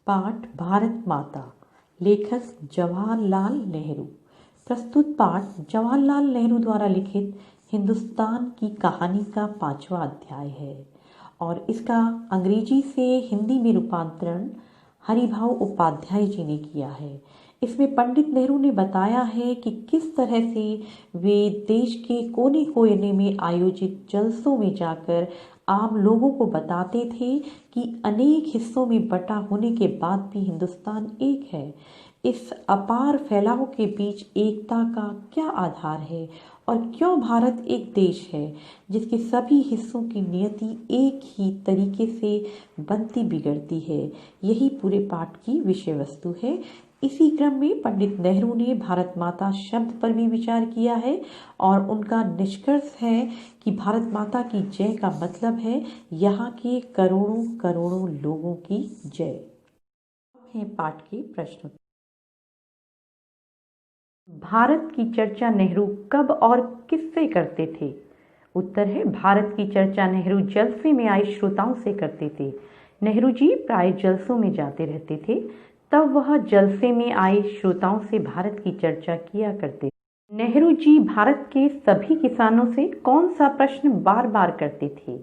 पाठ भारत माता, लेखक जवाहरलाल नेहरू। प्रस्तुत पाठ जवाहरलाल नेहरू द्वारा लिखित हिंदुस्तान की कहानी का 5वां अध्याय है और इसका अंग्रेजी से हिंदी में रूपांतरण हरिभाऊ उपाध्याय जी ने किया है। इसमें पंडित नेहरू ने बताया है कि किस तरह से वे देश के कोने कोने में आयोजित जलसों में जाकर आम लोगों को बताते थे कि अनेक हिस्सों में बटा होने के बाद भी हिंदुस्तान एक है। इस अपार फैलाव के बीच एकता का क्या आधार है और क्यों भारत एक देश है जिसके सभी हिस्सों की नियति एक ही तरीके से बनती बिगड़ती है। यही पूरे पाठ की विषय वस्तु है। इसी क्रम में पंडित नेहरू ने भारत माता शब्द पर भी विचार किया है और उनका निष्कर्ष है कि भारत माता की जय का मतलब है यहाँ के करोड़ों करोड़ों लोगों की जय। है पाठ के प्रश्न। भारत की चर्चा नेहरू कब और किससे करते थे? उत्तर है, भारत की चर्चा नेहरू जलसे में आए श्रोताओं से करते थे। नेहरू जी प्राय जलसों में जाते रहते थे, तब वह जलसे में आए श्रोताओं से भारत की चर्चा किया करते। नेहरू जी भारत के सभी किसानों से कौन सा प्रश्न बार बार करते थे?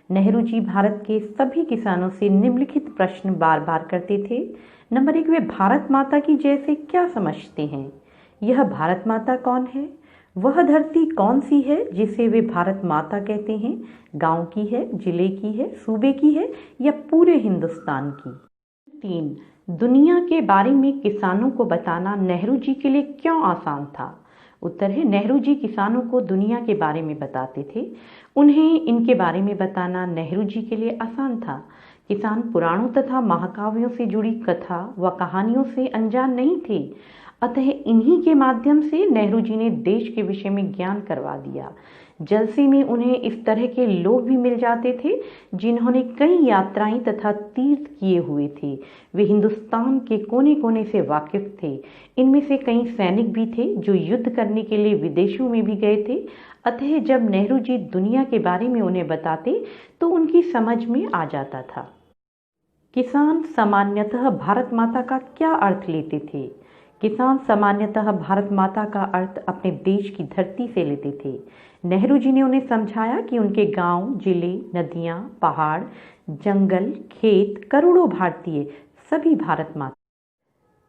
नेहरू जी भारत के सभी किसानों से निम्नलिखित प्रश्न बार बार करते थे। नंबर 1, वे भारत माता की जय से क्या समझते हैं? यह भारत माता कौन है? वह धरती कौन सी है जिसे वे भारत माता कहते हैं? गांव की है, जिले की है, सूबे की है या पूरे हिंदुस्तान की? 3, दुनिया के बारे में किसानों को बताना नेहरू जी के लिए क्यों आसान था? उत्तर है, नेहरू जी किसानों को दुनिया के बारे में बताते थे। उन्हें इनके बारे में बताना नेहरू जी के लिए आसान था। किसान पुराणों तथा महाकाव्यों से जुड़ी कथा व कहानियों से अनजान नहीं थे, अतः इन्हीं के माध्यम से नेहरू जी ने देश के विषय में ज्ञान करवा दिया। जलसे में उन्हें इस तरह के लोग भी मिल जाते थे जिन्होंने कई यात्राएं तथा तीर्थ किए हुए थे। वे हिंदुस्तान के कोने कोने से वाकिफ थे। इनमें से कई सैनिक भी थे जो युद्ध करने के लिए विदेशों में भी गए थे। अतः जब नेहरू जी दुनिया के बारे में उन्हें बताते तो उनकी समझ में आ जाता था। किसान सामान्यतः भारत माता का क्या अर्थ लेते थे? किसान सामान्यतः भारत माता का अर्थ अपने देश की धरती से लेते थे। नेहरू जी ने उन्हें समझाया कि उनके गांव, जिले, नदियां, पहाड़, जंगल, खेत, करोड़ों भारतीय सभी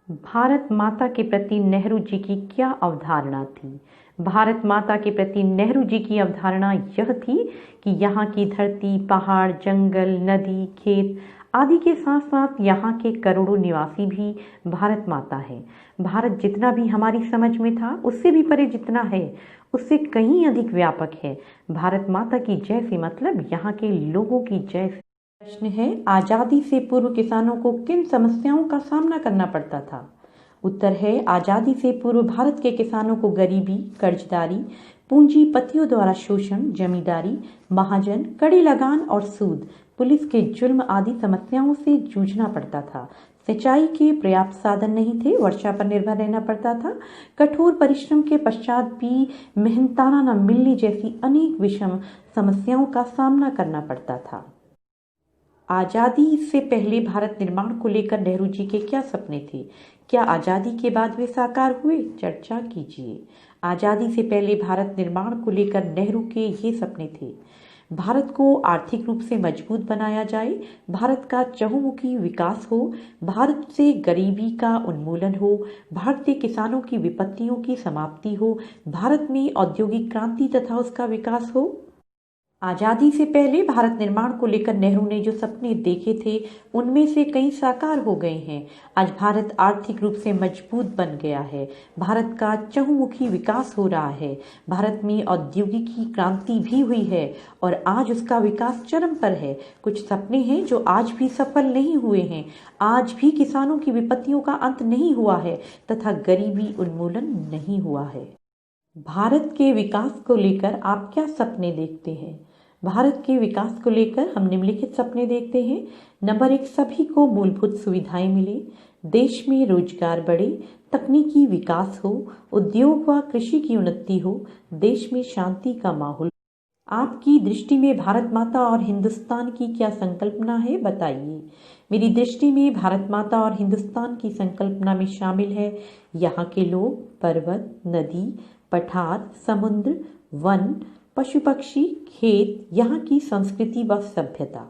भारत माता के प्रति नेहरू जी की क्या अवधारणा थी? भारत माता के प्रति नेहरू जी की अवधारणा यह थी कि यहाँ की धरती, पहाड़, जंगल, नदी, खेत आदि के साथ साथ यहाँ के करोड़ों निवासी भी भारत माता है। भारत जितना भी हमारी समझ में था उससे भी परे जितना है उससे कहीं अधिक व्यापक है। भारत माता की जय से मतलब यहाँ के लोगों की जय से। प्रश्न है, आज़ादी से पूर्व किसानों को किन समस्याओं का सामना करना पड़ता था? उत्तर है, आज़ादी से पूर्व भारत के किसानों को गरीबी, कर्जदारी, पूंजीपतियों द्वारा शोषण, जमींदारी, महाजन, कड़ी लगान और सूद, पुलिस के जुल्म आदि समस्याओं से जूझना पड़ता था। सिंचाई के पर्याप्त साधन नहीं थे, वर्षा पर निर्भर रहना पड़ता था। कठोर परिश्रम के पश्चात भी मेहनताना न मिलने जैसी अनेक विषम समस्याओं का सामना करना पड़ता था। आज़ादी से पहले भारत निर्माण को लेकर नेहरू जी के क्या सपने थे? क्या आज़ादी के बाद वे साकार हुए? चर्चा कीजिए। आज़ादी से पहले भारत निर्माण को लेकर नेहरू के ये सपने थे: भारत को आर्थिक रूप से मजबूत बनाया जाए, भारत का चहुमुखी विकास हो, भारत से गरीबी का उन्मूलन हो, भारतीय किसानों की विपत्तियों की समाप्ति हो, भारत में औद्योगिक क्रांति तथा उसका विकास हो। आज़ादी से पहले भारत निर्माण को लेकर नेहरू ने जो सपने देखे थे उनमें से कई साकार हो गए हैं। आज भारत आर्थिक रूप से मजबूत बन गया है, भारत का चहुमुखी विकास हो रहा है, भारत में औद्योगिक क्रांति भी हुई है और आज उसका विकास चरम पर है। कुछ सपने हैं जो आज भी सफल नहीं हुए हैं। आज भी किसानों की विपत्तियों का अंत नहीं हुआ है तथा गरीबी उन्मूलन नहीं हुआ है। भारत के विकास को लेकर आप क्या सपने देखते हैं? भारत के विकास को लेकर हम निम्नलिखित सपने देखते हैं। नंबर 1, सभी को मूलभूत सुविधाएं मिले, देश में रोजगार बढ़े, तकनीकी विकास हो, उद्योग व कृषि की उन्नति हो, देश में शांति का माहौल। आपकी दृष्टि में भारत माता और हिंदुस्तान की क्या संकल्पना है, बताइए। मेरी दृष्टि में भारत माता और हिंदुस्तान की संकल्पना में शामिल है यहाँ के लोग, पर्वत, नदी, पठार, समुद्र, वन, पशु पक्षी, खेत, यहाँ की संस्कृति व सभ्यता,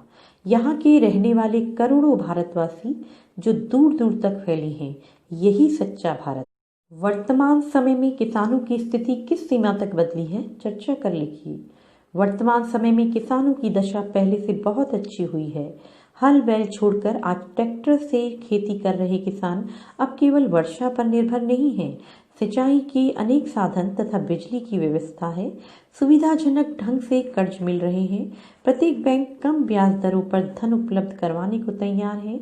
यहाँ के रहने वाले करोड़ों भारतवासी जो दूर दूर तक फैले हैं, यही सच्चा भारत। वर्तमान समय में किसानों की स्थिति किस सीमा तक बदली है, चर्चा कर लिखिए। वर्तमान समय में किसानों की दशा पहले से बहुत अच्छी हुई है। हल बैल छोड़कर आज ट्रैक्टर से खेती कर रहे किसान अब केवल वर्षा पर निर्भर नहीं हैं। सिंचाई के अनेक साधन तथा बिजली की व्यवस्था है। सुविधाजनक ढंग से कर्ज मिल रहे हैं। प्रत्येक बैंक कम ब्याज दरों पर धन उपलब्ध करवाने को तैयार है।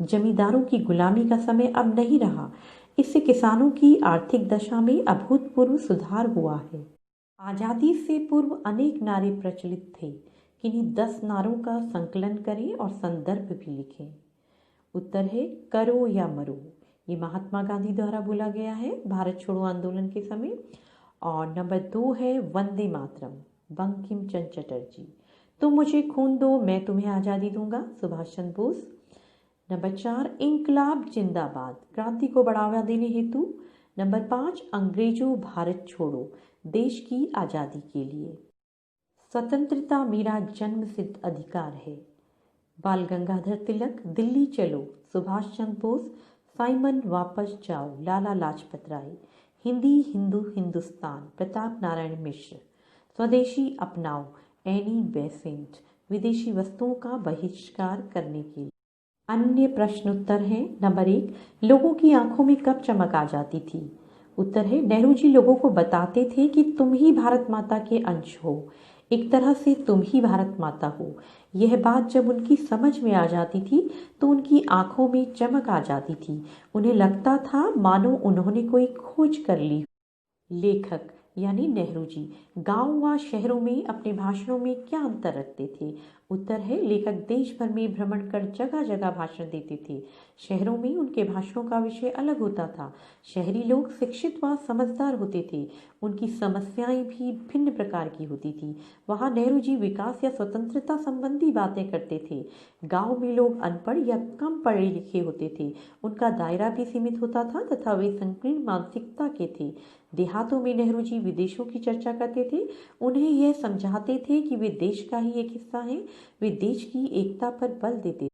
जमींदारों की गुलामी का समय अब नहीं रहा। इससे किसानों की आर्थिक दशा में अभूतपूर्व सुधार हुआ है। आजादी से पूर्व अनेक नारे प्रचलित थे। किन्हीं 10 नारों का संकलन करें और संदर्भ भी लिखें। उत्तर है करो या मरो। ये महात्मा गांधी द्वारा बोला गया है भारत छोड़ो आंदोलन के समय। और नंबर 2 है वंदे मातरम, बंकिम चंद्र चटर्जी। तुम मुझे खून दो, मैं तुम्हें आज़ादी दूंगा, सुभाष चंद्र बोस। नंबर 4 इंकलाब जिंदाबाद, क्रांति को बढ़ावा देने हेतु। नंबर 5 अंग्रेजों भारत छोड़ो, देश की आज़ादी के लिए। स्वतंत्रता मेरा जन्मसिद्ध अधिकार है, बाल गंगाधर तिलक। दिल्ली चलो, सुभाष चंद्र बोस। साइमन वापस जाओ, लाला लाजपत राय। हिंदी हिंदू हिंदुस्तान, प्रताप नारायण मिश्र। स्वदेशी अपनाओ, एनी बेसेंट। विदेशी वस्तुओं का बहिष्कार करने के लिए। अन्य प्रश्न उत्तर हैं। नंबर 1 लोगों की आंखों में कब चमक आ जाती थी। उत्तर है नेहरू जी लोगों को बताते थे कि तुम ही भारत माता के अंश हो, एक तरह से तुम ही भारत माता हो। यह बात जब उनकी समझ में आ जाती थी तो उनकी आंखों में चमक आ जाती थी। उन्हें लगता था मानो उन्होंने कोई खोज कर ली। लेखक यानी नेहरू जी गांव व शहरों में अपने भाषणों में क्या अंतर रखते थे। उत्तर है लेखक देश भर में भ्रमण कर जगह जगह भाषण देते थे। शहरों में उनके भाषणों का विषय अलग होता था। शहरी लोग शिक्षित व समझदार होते थे, उनकी समस्याएं भी भिन्न प्रकार की होती थी। वहाँ नेहरू जी विकास या स्वतंत्रता संबंधी बातें करते थे। गांव में लोग अनपढ़ या कम पढ़े लिखे होते थे, उनका दायरा भी सीमित होता था तथा वे संकीर्ण मानसिकता के थे। देहातों में नेहरू जी विदेशों की चर्चा करते थे। उन्हें यह समझाते थे कि वे देश का ही एक हिस्सा हैं। वे देश की एकता पर बल देते थे।